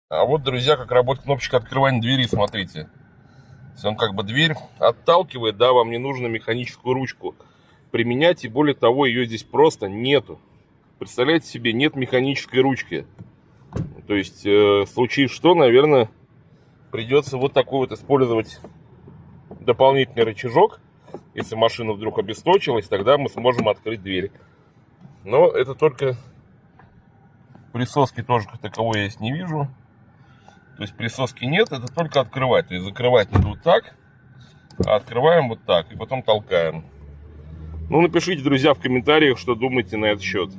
А вот, друзья, как работает кнопочка открывания двери, смотрите. Если он как бы дверь отталкивает, да, вам не нужно механическую ручку применять, и более того, ее здесь просто нету. Представляете себе, нет механической ручки. То есть, случись что, наверное, придется вот такой вот использовать дополнительный рычажок. Если машина вдруг обесточилась, тогда мы сможем открыть дверь. Но это только присоски тоже как таковой я здесь не вижу. То есть присоски нет, это только открывать. То есть закрывать надо вот так, а открываем вот так и потом толкаем. Ну, напишите, друзья, в комментариях, что думаете на этот счет.